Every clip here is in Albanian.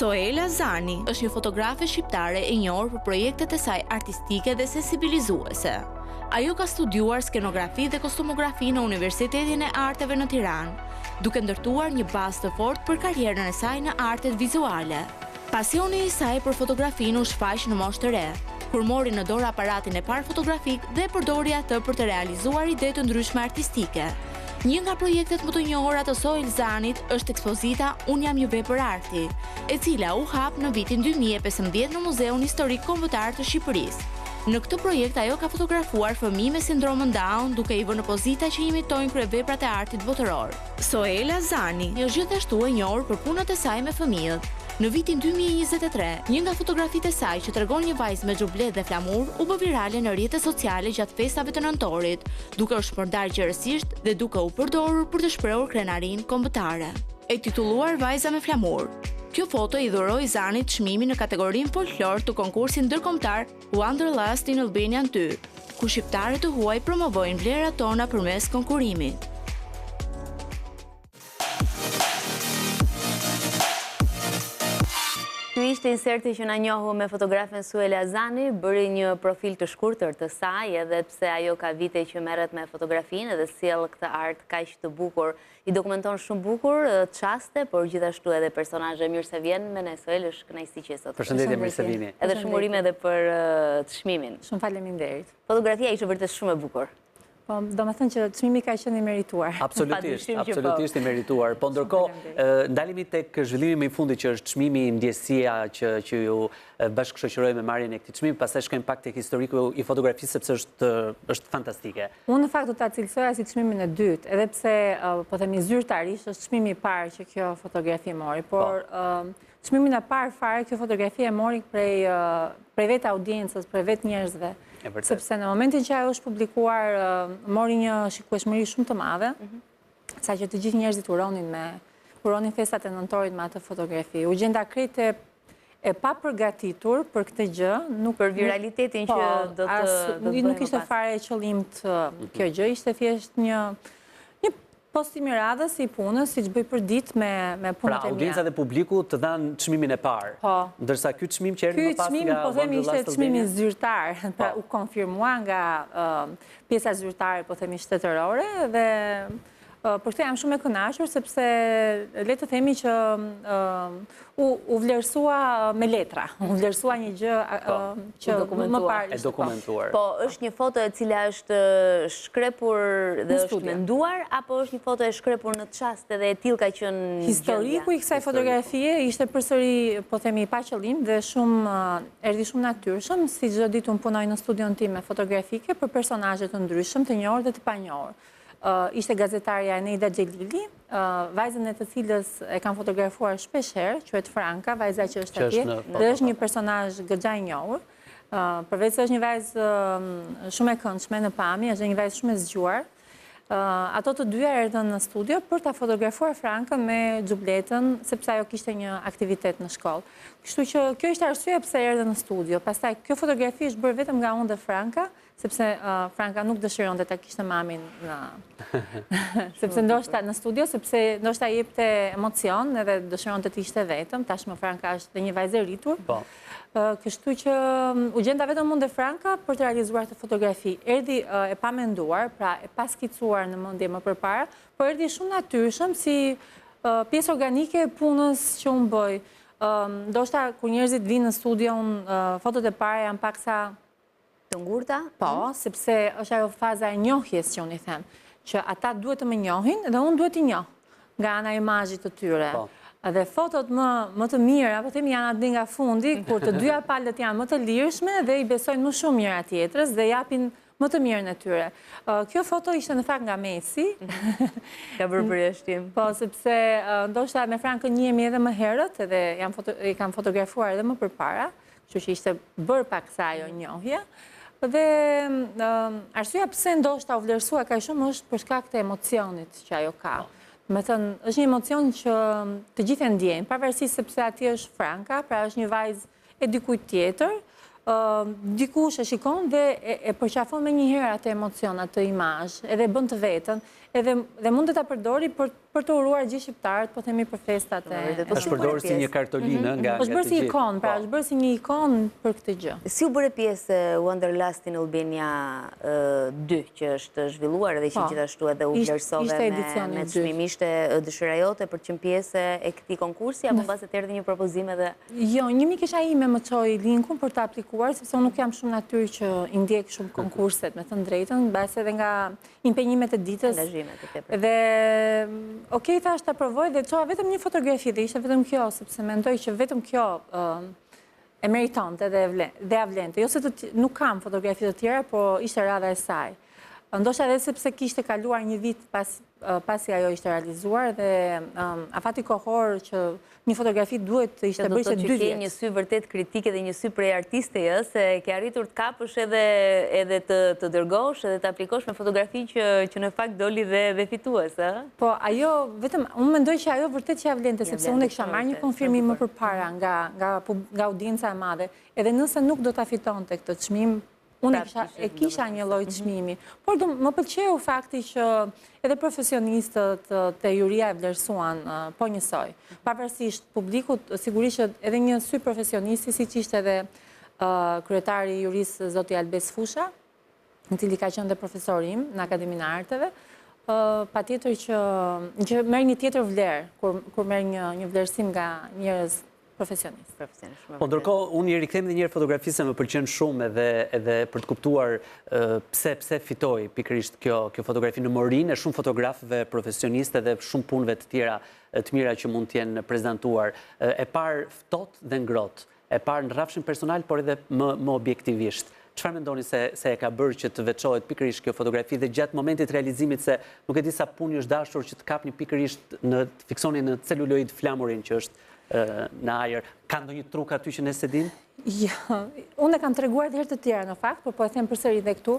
Soela Zani është një fotografe shqiptare e njohur për projektet e saj artistike dhe sensibilizuese. Ajo ka studiuar skenografi dhe kostumografi në Universitetin e Arteve në Tiranë, duke ndërtuar një bazë të fortë për karrierën e saj në artet vizuale. Pasioni i saj për fotografinë u shfaq në moshë të re, kur mori në dorë aparatin e parë fotografik dhe përdori atë për të realizuar ide të ndryshme artistike. Një nga projektet më të njohura të Soel Zanit është ekspozita Unë jam një vepër arti, e cila u hap në vitin 2015 në Muzeun Historik Kombëtar të Shqipërisë. Në këtë projekt ajo ka fotografuar fëmijë me sindromën Down duke i vënë pozita që imitojnë kryeveprat e artit botëror. Soela Zani është gjithashtu e njohur për punët e saj me fëmijët. Në vitin 2023, një nga fotografitë e saj që tregon një vajzë me xhublet dhe flamur u bë virale në rrjetet sociale gjatë festave të nëntorit, duke u shpërndar gjerësisht dhe duke u përdorur për të shprehur krenarinë kombëtare. E titulluar Vajza me flamur, kjo foto i dhuroi Zanit çmimin në kategorinë folklor të konkursit ndërkombëtar Wanderlust in Albanian 2, ku shqiptarët të huaj promovojnë vlerat tona përmes konkurimit. Ky ishte inserti që na njohu me fotografen Soela Zani, bëri një profil të shkurtër të saj, edhe pse ajo ka vite që merret me fotografinë dhe sjell këtë art kaq të bukur. I dokumenton shumë bukur çaste, por gjithashtu edhe personazhe. Mirë se vjen me ne Soel, është kënaqësi që sot. Përshëndetje, mirë se vini. Edhe shumë urime edhe për çmimin. Shumë faleminderit. Fotografia ishte vërtet shumë e bukur. Po, do me thënë që çmimi ka qenë i merituar. Absolutisht i merituar. Po ndërkohë, ndalemi tek zhvillimi më i fundit që është çmimi Ndjesia që ju bashkëshoqëroi me marrjen e këtij çmimi, pastaj shkojmë pak tek historiku i fotografisë sepse është fantastike. Unë në fakt do ta cilësoja si çmimin e dytë, edhe pse po themi zyrtarisht është çmimi i parë që kjo fotografi mori, por çmimin e parë fare kjo fotografi e mori prej vetë audiencës, prej vetë njerëzve. Sepse në momentin që ajo është publikuar, mori një shikueshmëri shumë të madhe, sa që të gjithë njerëzit uronin festat e nëntorit me atë fotografi. U gjenda krejt e pa përgatitur për këtë gjë, për viralitetin që do të bëjmë. Nuk ishte fare e qëllimt kjo gjë, ishte thjesht një postim i radhës i punës, siç bëj për ditë me punët e mia. Pra, audienca dhe publiku të dhanë çmimin e parë. Po. Ndërsa ky çmim që erdhi më pas nga Ky çmim, po themi, ishte çmimi zyrtar, pra u konfirmua nga pjesa zyrtare, po themi, shtetërore, dhe për këtë jam shumë e kënaqur sepse le të themi që u vlerësua me letra, u vlerësua një gjë që më parë e dokumentuar. Po, është një foto e cila është shkrepur dhe është menduar, apo është një foto e shkrepur në çast edhe e tillë ka qenë historiku i kësaj fotografie ishte përsëri, po themi, pa qëllim dhe erdhi shumë natyrshëm, si çdo ditë unë punoj në studion tim me fotografike për personazhe të ndryshëm, të njohur dhe të panjohur. Ishte gazetarja Neida Xhelili, vajzën e të cilës e kam fotografuar shpeshherë, quhet Franka, vajza që është atje, dhe është një personazh goxha i njohur. Përveç se është një vajzë shumë e këndshme në pamje, është një vajzë shumë e zgjuar. Ato të dyja erdhën në studio për ta fotografuar Frankën me xhubletën, sepse ajo kishte një aktivitet në shkollë. Kështu që kjo ishte arsyeja pse erdhën në studio. Pastaj kjo fotografi është bërë vetëm nga unë dhe Franka, sepse Franka nuk dëshironte ta kishte mamin sepse ndoshta në studio, sepse ndoshta jepte emocion edhe dëshironte të ishte vetëm. Tashmë Franka është dhe një vajzë e rritur. Kështu që u gjenda vetëm unë dhe Franka për të realizuar të fotografi. Erdhi e pa menduar, pra e pa skicuar në mendje më përpara, por erdhi shumë natyrshëm si pjesë organike e punës që unë bëj. Ndoshta kur njerëzit vinë në studio, fotot e para janë paksa të ngurta? Po, sepse është ajo faza e njohjes që unë i them, që ata duhet të më njohin dhe unë duhet i njoh nga ana e imazhit të tyre. Dhe fotot më të mira, po themi, janë aty nga fundi, kur të dyja palët janë më të lirshme dhe i besojnë më shumë njëra tjetrës dhe japin më të mirën e tyre. Kjo foto ishte në fakt nga Mesi. Ka bërë përjashtim. Po, sepse ndoshta me Frankën njihemi edhe më herët, edhe i kam fotografuar edhe më përpara, kështu që ishte bërë paksa ajo njohje. Dhe arsyeja pse ndoshta u vlerësua kaq shumë është për shkak të emocionit që ajo ka. Me thënë, është një emocion që të gjithë e ndjejnë, pavarësisht sepse atje është Franka, pra është një vajzë e dikujt tjetër, dikush e shikon dhe e përqafon me një herë atë emocion, atë imazh, edhe bën të vetën, dhe mund të ta përdori për të uruar gjithë shqiptarët, po themi për festat e... është përdorur si një kartolinë nga të gjithë. është bërë si ikon, pra është bërë si një ikon për këtë gjë. Si u bëre pjesë Wanderlust in Albania 2, që është zhvilluar edhe që gjithashtu edhe u vlerësove me çmim, ishte dëshira jote për të qenë pjesë e këtij konkursi, apo mbas të erdhi një propozim edhe... Jo, një mikesha ime më çoi linkun për të aplikuar, sepse unë nuk jam shumë natyrë që i ndjek shumë konkurset, me thënë drejtën, mbas edhe nga impenjimet e ditës. Dhe okej, thash ta provoj dhe çoa vetëm një fotografi dhe ishte vetëm kjo, sepse mendoj që vetëm kjo e meritonte dhe avlente. Jo se nuk kam fotografi të tjera, po ishte radha e saj. Ndoshta edhe sepse kishte kaluar një vit pasi ajo ishte realizuar dhe afati kohor që një fotografi duhet të ishte bërë se 2 vjet. Ke një sy vërtet kritike dhe një sy prej artisteje, se ke arritur të kapësh edhe të dërgosh edhe të aplikosh me fotografi që në fakt doli dhe fitues, ë? Po, ajo, vetëm, unë mendoj që ajo vërtet që avlente, sepse unë e kisha marrë një konfirmim më përpara nga audienca e madhe, edhe nëse nuk do ta fitonte këtë çmim, unë e kisha një lloj çmimi. Por më pëlqeu fakti që edhe profesionistët të juria e vlerësuan po njësoj. Pavarësisht publikut, sigurisht që edhe një sy profesionisti, siç ishte edhe kryetari i jurisë zoti Albes Fusha, i cili ka qenë dhe profesor im në Akademinë e Arteve, patjetër që merr një tjetër vlerë kur merr një vlerësim nga njerëz profesionist. Po ndërkohë, unë i rikthejmë dhe njerë fotografisë më pëlqen shumë edhe për të kuptuar pse fitoi pikërisht kjo fotografi në morinë e shumë fotografëve profesionistë dhe shumë punëve të tjera të mira që mund të jenë prezantuar. E parë ftohtë dhe ngrohtë, e parë në rrafshin personal, por edhe më objektivisht. Çfarë mendoni se e ka bërë që të veçohet pikërisht kjo fotografi dhe gjatë momentit realizimit, se nuk e di sa punë është dashur që të kapni pikërisht të fiksoni në celuloid flamurin që është në ajër. Ka ndonjë truk aty që ne se dim? Jo, unë e kam treguar herë të tjera në fakt, por po e them përsëri dhe këtu,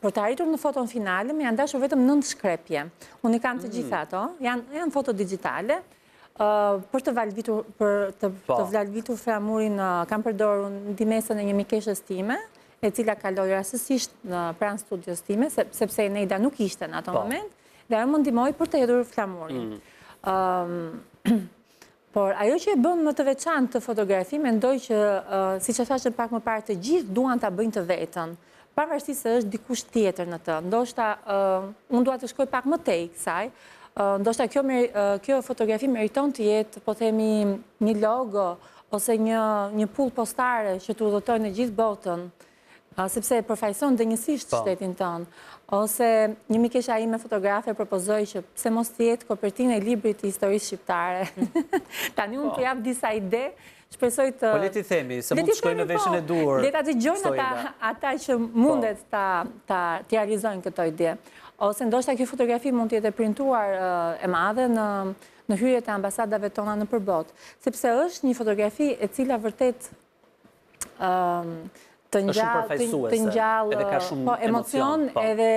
për të arritur në foton finale, më janë dashur vetëm 9 shkrepje. Unë i kam të gjitha ato, janë foto digjitale. Për të valvitur flamurin, kam përdorur ndihmesën e një mikeshës time, e cila kaloi rastësisht pranë studios time, sepse Neida nuk ishte në ato moment, dhe ajo më ndihmoi për të hedhur flamurin. Por ajo që e bën më të veçantë të fotografi, mendoj që, siç e thashë pak më parë, të gjithë duan ta bëjnë të vetën, pavarësisht se është dikush tjetër në të. Ndoshta unë dua të shkoj pak më tej kësaj. Ndoshta kjo fotografi meriton të jetë, po themi, një logo ose një pull postare që të udhëtojë në gjithë botën, sepse e përfaqëson denjësisht shtetin tonë. Ose një mikesha ime fotografe propozoi që pse mos të jetë kopertina e librit të historisë shqiptare. Tani unë të jap disa ide, shpresoj të... Po le ti themi, se mund të shkojnë në veshën e duhur. Le ta dëgjojnë ata që mundet të realizojnë këto ide. Ose ndoshta kjo fotografi mund të jetë printuar e madhe në hyrjet e ambasadave tona në përbot. Sepse është një fotografi e cila vërtet të ngjall emocion edhe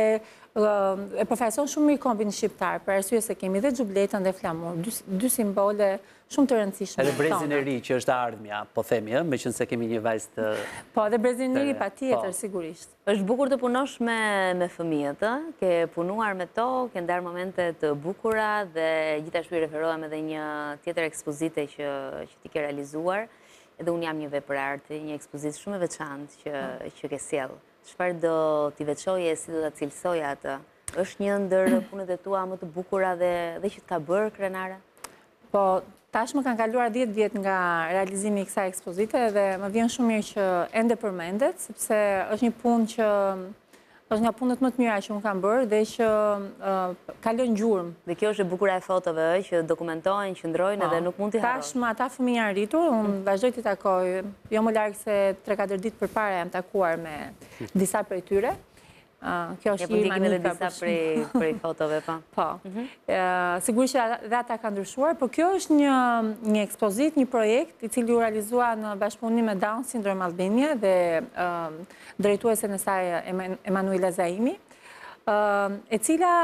e përfaqëson shumë mirë kombin shqiptar, për arsye se kemi dhe xhubletën dhe flamur, dy simbole shumë të rëndësishme. Edhe brezin e ri që është ardhmja, po themi, meqense kemi një vajzë të... Po, edhe brezin e ri patjetër, sigurisht. Është bukur të punosh me fëmijët, ke punuar me to, ke ndarë momente të bukura dhe gjithashtu i referohem edhe një tjetër ekspozite që ti ke realizuar. Edhe unë jam një vepër arti, një ekspozitë shumë e veçantë që ke sjellë. Çfarë do t'i veçoje, si do ta cilësoje atë? Është një ndër punët e tua më të bukura dhe që t'ka bërë krenare? Po, tashmë kanë kaluar 10 vjet nga realizimi i kësaj ekspozite dhe më vjen shumë mirë që ende përmendet, sepse është një punë që është nga punët më të mira që unë kam bërë dhe që kalon gjurmë. Dhe kjo është e bukura e fotove, që dokumentojnë, që ndrojnë edhe nuk mund t'i harroj. Tashmë ata fëmijë janë rritur, unë vazhdoj t'i takoj, jo më larg se 3-4 ditë përpara jam takuar me disa prej tyre. Kjo është një manika edhe disa prej fotove, pa. Po. Sigurisht dhe ata ka ndryshuar, por kjo është një ekspozit, një projekt i cili u realizua në bashkëpunim me Down Syndrome Albania dhe drejtuesen e saj Emanuela Zaimi, e cila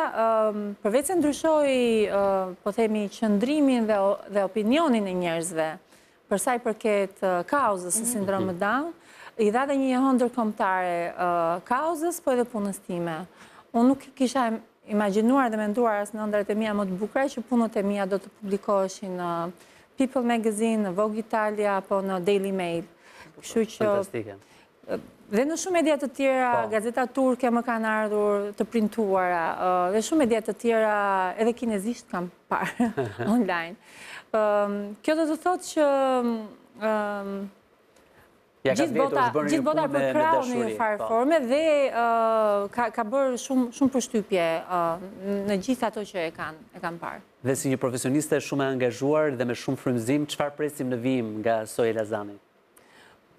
përveç se ndryshoi, po themi, qëndrimin dhe opinionin e njerëzve për sa i përket kauzës së sindromit Down, I dha dhe një jehon ndërkombëtare kauzës, po edhe punës time. Unë nuk kisha imagjinuar dhe menduar as në ëndrat e mia më të bukura që punët e mia do të publikoheshin në People Magazine, në Vogue Italia, apo në Daily Mail. Kështu që Fantastike. dhe në shumë media të tjera, gazeta turke më kanë ardhur të printuara, dhe shumë media të tjera edhe kinezisht kam parë online. Kjo do të thotë që gjithë bota përkrau në një farë forme dhe ka bërë shumë përshtypje në gjithë ato që e kanë parë. Dhe si një profesioniste shumë e angazhuar dhe me shumë frymëzim, çfarë presim në vijim nga Soela Zani?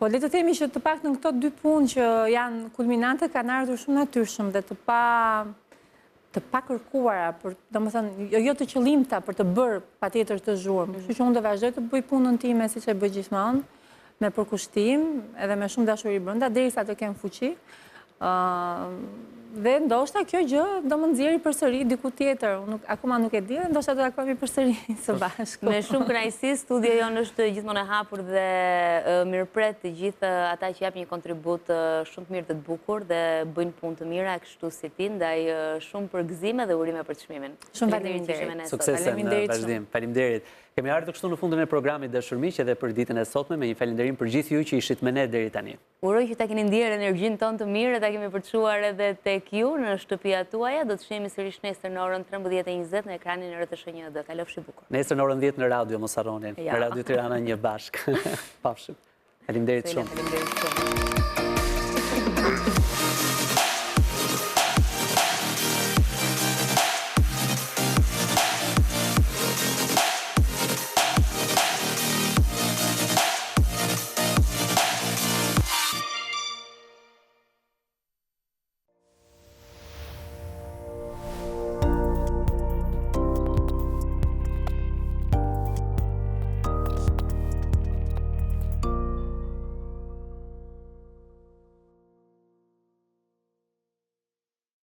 Po, le të themi që të pak në këto dy punë që janë kulminante kanë ardhur shumë natyrshëm dhe të pa kërkuara, domethënë jo të qëllimta për të bërë patjetër të zhurmë. Kështu që unë do vazhdoj të bëj punën time siç e bëj gjithmonë, me përkushtim edhe me shumë dashuri brenda derisa të kem fuqi. Dhe ndoshta kjo gjë do më nxjerrë përsëri diku tjetër. Akoma nuk e di, ndoshta do ta takojmë përsëri së bashku. Me shumë kënaqësi, studio jonë është gjithmonë e hapur dhe mirëpret të gjithë ata që japin një kontribut shumë të mirë dhe të bukur dhe bëjnë punë të mira kështu si ti, ndaj shumë përgëzime dhe urime për çmimin. Shumë faleminderit. Suksese në vazhdim. Faleminderit. Kemi ardhur kështu në fundin e programit Dashur Miq edhe për ditën e sotme me një falënderim për gjithë ju që ishit me ne deri tani. Uroj që ta keni ndjerë energjinë tonë të mirë, ta kemi përçuar edhe tek ju në shtëpia tuaja. Do të shihemi sërish nesër në orën 13:20 në ekranin e RTS1. Kalofshi bukur. Nesër në orën 10 në radio, mos harroni. Në Radio Tirana 1 bashk. Pafshim. Faleminderit shumë.